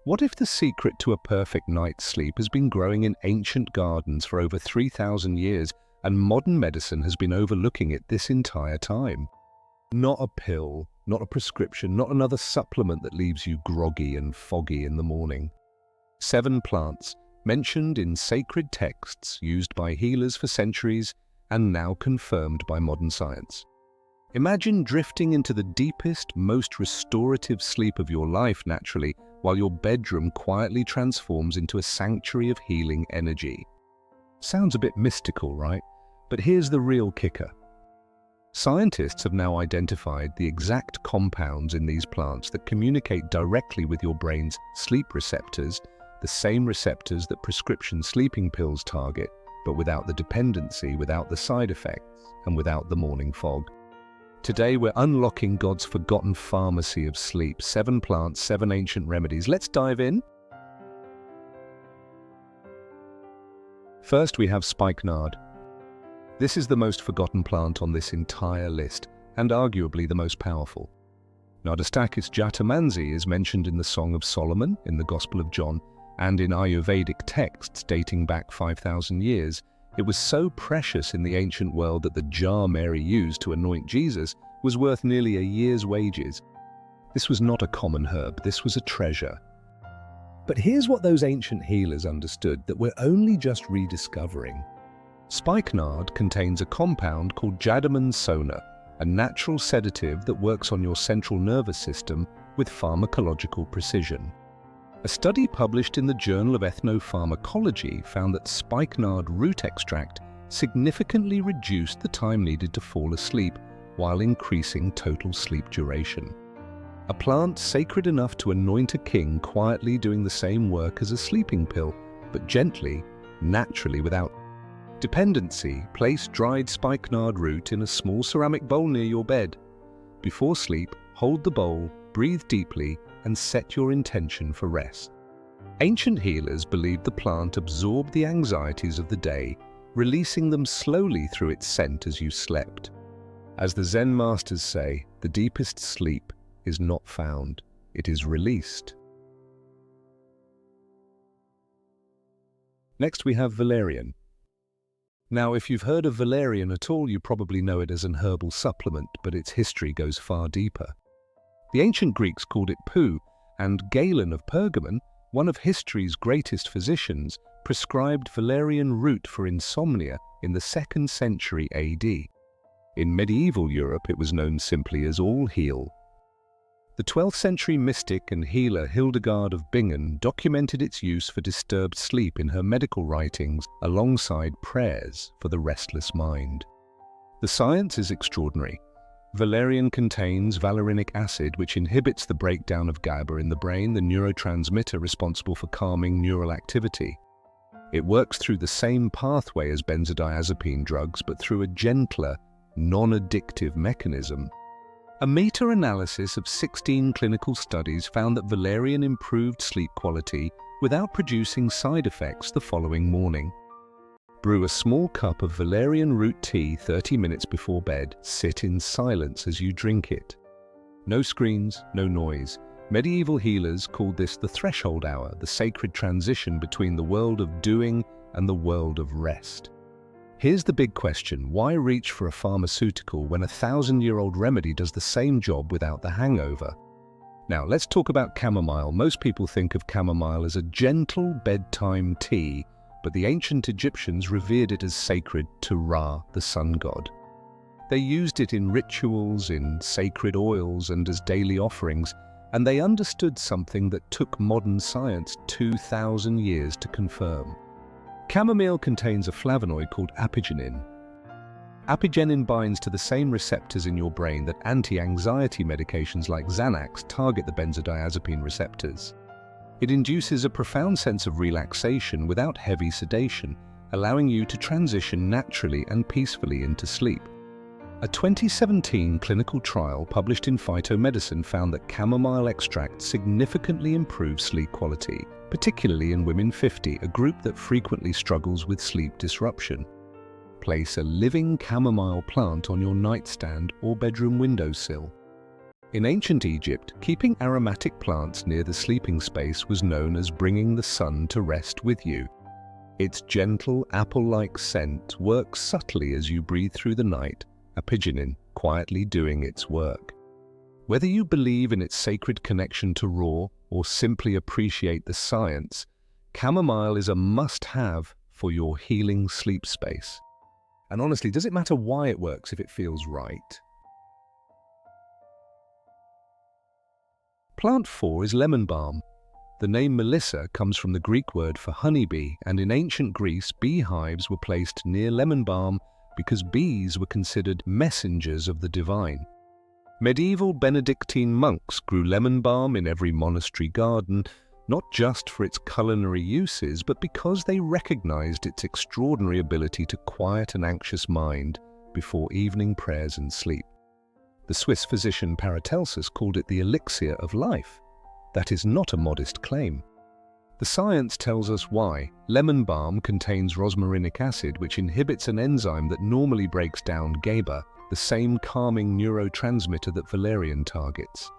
What if the secret to a perfect night's sleep has been growing in ancient gardens for over 3,000 years and modern medicine has been overlooking it this entire time? Not a pill, not a prescription, not another supplement that leaves you groggy and foggy in the morning. 7 plants, mentioned in sacred texts used by healers for centuries and now confirmed by modern science. Imagine drifting into the deepest, most restorative sleep of your life naturally, while your bedroom quietly transforms into a sanctuary of healing energy. Sounds a bit mystical, right? But here's the real kicker. Scientists have now identified the exact compounds in these plants that communicate directly with your brain's sleep receptors, the same receptors that prescription sleeping pills target, but without the dependency, without the side effects, and without the morning fog. Today we're unlocking God's forgotten pharmacy of sleep. 7 plants, 7 ancient remedies. Let's dive in. First we have Spikenard. This is the most forgotten plant on this entire list, and arguably the most powerful. Nardistakis jatamansi is mentioned in the Song of Solomon, in the Gospel of John, and in Ayurvedic texts dating back 5,000 years. It was so precious in the ancient world that the jar Mary used to anoint Jesus was worth nearly a year's wages. This was not a common herb, this was a treasure. But here's what those ancient healers understood that we're only just rediscovering. Spikenard contains a compound called jadaman sona, a natural sedative that works on your central nervous system with pharmacological precision. A study published in the Journal of Ethnopharmacology found that spikenard root extract significantly reduced the time needed to fall asleep while increasing total sleep duration. A plant sacred enough to anoint a king quietly doing the same work as a sleeping pill, but gently, naturally without dependency. Place dried spikenard root in a small ceramic bowl near your bed. Before sleep, hold the bowl, breathe deeply, and set your intention for rest. Ancient healers believed the plant absorbed the anxieties of the day, releasing them slowly through its scent as you slept. As the Zen masters say, the deepest sleep is not found, it is released. Next we have Valerian. Now, if you've heard of Valerian at all, you probably know it as an herbal supplement, but its history goes far deeper. The ancient Greeks called it poo, and Galen of Pergamon, one of history's greatest physicians, prescribed valerian root for insomnia in the 2nd century AD. In medieval Europe, it was known simply as all heal. The 12th century mystic and healer Hildegard of Bingen documented its use for disturbed sleep in her medical writings alongside prayers for the restless mind. The science is extraordinary. Valerian contains valerianic acid, which inhibits the breakdown of GABA in the brain, the neurotransmitter responsible for calming neural activity. It works through the same pathway as benzodiazepine drugs, but through a gentler, non-addictive mechanism. A meta-analysis of 16 clinical studies found that valerian improved sleep quality without producing side effects the following morning. Brew a small cup of valerian root tea 30 minutes before bed. Sit in silence as you drink it. No screens, no noise. Medieval healers called this the threshold hour, the sacred transition between the world of doing and the world of rest. Here's the big question: why reach for a pharmaceutical when a 1,000-year-old remedy does the same job without the hangover? Now, let's talk about chamomile. Most people think of chamomile as a gentle bedtime tea, but the ancient Egyptians revered it as sacred to Ra, the sun god. They used it in rituals, in sacred oils, and as daily offerings, and they understood something that took modern science 2,000 years to confirm. Chamomile contains a flavonoid called apigenin. Apigenin binds to the same receptors in your brain that anti-anxiety medications like Xanax target the benzodiazepine receptors. It induces a profound sense of relaxation without heavy sedation, allowing you to transition naturally and peacefully into sleep. A 2017 clinical trial published in Phytomedicine found that chamomile extract significantly improves sleep quality, particularly in women 50, a group that frequently struggles with sleep disruption. Place a living chamomile plant on your nightstand or bedroom windowsill. In ancient Egypt, keeping aromatic plants near the sleeping space was known as bringing the sun to rest with you. Its gentle, apple-like scent works subtly as you breathe through the night, a pigeon quietly doing its work. Whether you believe in its sacred connection to raw or simply appreciate the science, chamomile is a must-have for your healing sleep space. And honestly, does it matter why it works if it feels right? Plant 4 is lemon balm. The name Melissa comes from the Greek word for honeybee, and in ancient Greece, beehives were placed near lemon balm because bees were considered messengers of the divine. Medieval Benedictine monks grew lemon balm in every monastery garden, not just for its culinary uses, but because they recognized its extraordinary ability to quiet an anxious mind before evening prayers and sleep. The Swiss physician Paracelsus called it the elixir of life. That is not a modest claim. The science tells us why. Lemon balm contains rosmarinic acid, which inhibits an enzyme that normally breaks down GABA, the same calming neurotransmitter that Valerian targets.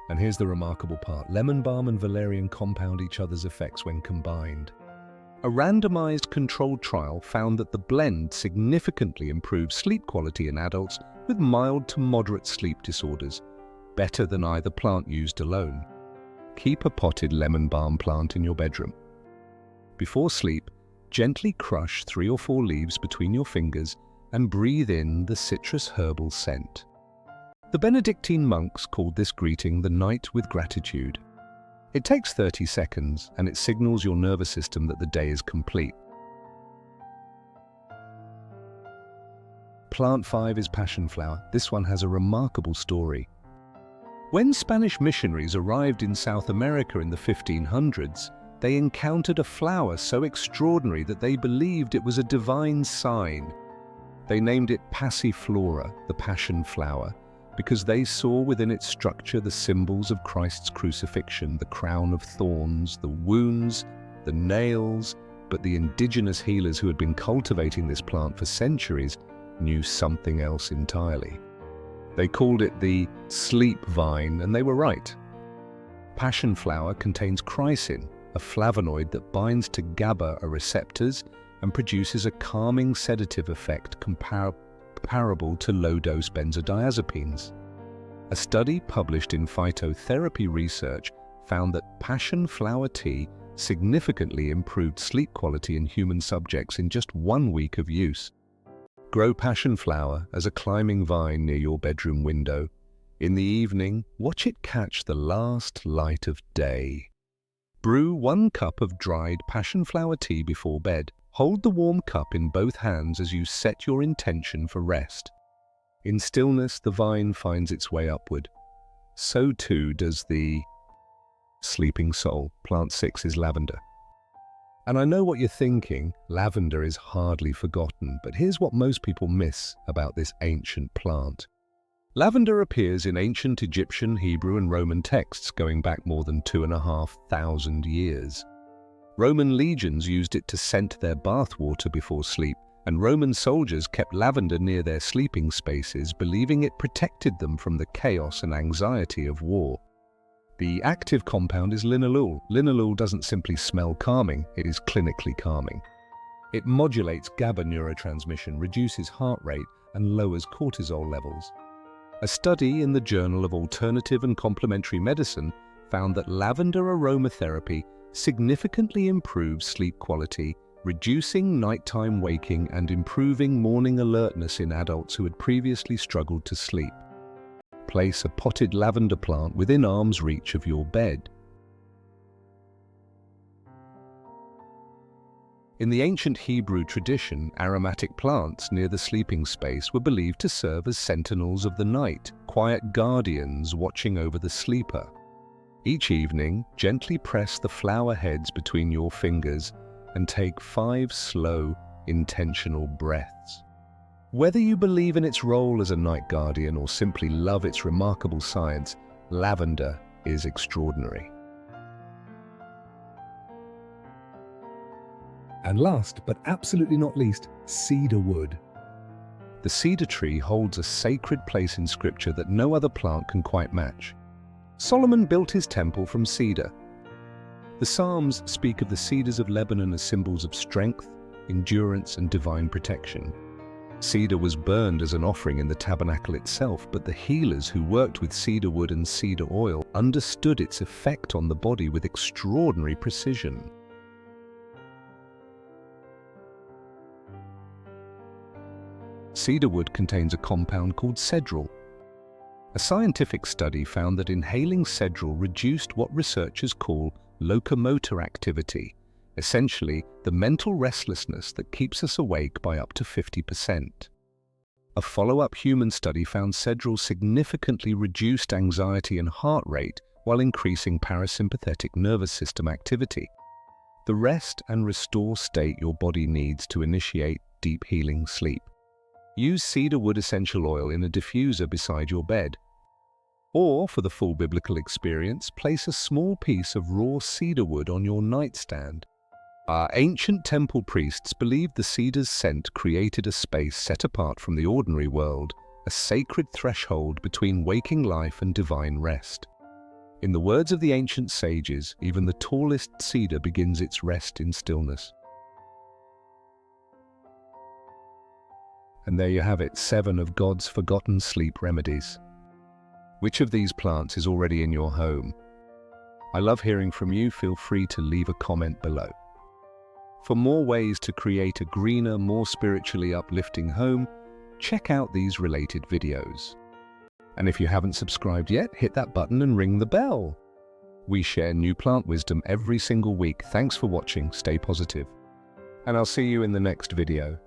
And here's the remarkable part. Lemon balm and Valerian compound each other's effects when combined. A randomized controlled trial found that the blend significantly improved sleep quality in adults with mild to moderate sleep disorders, better than either plant used alone. Keep a potted lemon balm plant in your bedroom. Before sleep, gently crush 3 or 4 leaves between your fingers and breathe in the citrus herbal scent. The Benedictine monks called this greeting the night with gratitude. It takes 30 seconds and it signals your nervous system that the day is complete. Plant 5 is Passionflower. This one has a remarkable story. When Spanish missionaries arrived in South America in the 1500s, they encountered a flower so extraordinary that they believed it was a divine sign. They named it Passionflower, the passion flower, because they saw within its structure the symbols of Christ's crucifixion, the crown of thorns, the wounds, the nails, but the indigenous healers who had been cultivating this plant for centuries knew something else entirely. They called it the sleep vine, and they were right. Passionflower contains chrysin, a flavonoid that binds to GABA receptors and produces a calming sedative effect comparable to low-dose benzodiazepines. A study published in Phytotherapy Research found that passionflower tea significantly improved sleep quality in human subjects in just 1 week of use. Grow passionflower as a climbing vine near your bedroom window. In the evening, watch it catch the last light of day. Brew 1 cup of dried passionflower tea before bed. Hold the warm cup in both hands as you set your intention for rest. In stillness, the vine finds its way upward. So too does the sleeping soul. Plant 6 is lavender. And I know what you're thinking, lavender is hardly forgotten, but here's what most people miss about this ancient plant. Lavender appears in ancient Egyptian, Hebrew, and Roman texts going back more than 2,500 years. Roman legions used it to scent their bathwater before sleep, and Roman soldiers kept lavender near their sleeping spaces, believing it protected them from the chaos and anxiety of war. The active compound is linalool. Linalool doesn't simply smell calming, it is clinically calming. It modulates GABA neurotransmission, reduces heart rate, and lowers cortisol levels. A study in the Journal of Alternative and Complementary Medicine found that lavender aromatherapy significantly improves sleep quality, reducing nighttime waking and improving morning alertness in adults who had previously struggled to sleep. Place a potted lavender plant within arm's reach of your bed. In the ancient Hebrew tradition, aromatic plants near the sleeping space were believed to serve as sentinels of the night, quiet guardians watching over the sleeper. Each evening, gently press the flower heads between your fingers and take 5 slow, intentional breaths. Whether you believe in its role as a night guardian or simply love its remarkable science, lavender is extraordinary. And last, but absolutely not least, cedarwood. The The cedar tree holds a sacred place in scripture that no other plant can quite match. Solomon built his temple from cedar. The Psalms speak of the cedars of Lebanon as symbols of strength, endurance, and divine protection. Cedar was burned as an offering in the tabernacle itself, but the healers who worked with cedar wood and cedar oil understood its effect on the body with extraordinary precision. Cedar wood contains a compound called cedral. A scientific study found that inhaling cedral reduced what researchers call locomotor activity, essentially the mental restlessness that keeps us awake, by up to 50%. A follow-up human study found cedral significantly reduced anxiety and heart rate while increasing parasympathetic nervous system activity, the rest and restore state your body needs to initiate deep healing sleep. Use cedarwood essential oil in a diffuser beside your bed. Or, for the full biblical experience, place a small piece of raw cedarwood on your nightstand. Our ancient temple priests believed the cedar's scent created a space set apart from the ordinary world, a sacred threshold between waking life and divine rest. In the words of the ancient sages, even the tallest cedar begins its rest in stillness. And there you have it, 7 of God's forgotten sleep remedies. Which of these plants is already in your home? I love hearing from you. Feel free to leave a comment below. For more ways to create a greener, more spiritually uplifting home, check out these related videos. And if you haven't subscribed yet, hit that button and ring the bell. We share new plant wisdom every single week. Thanks for watching. Stay positive. And I'll see you in the next video.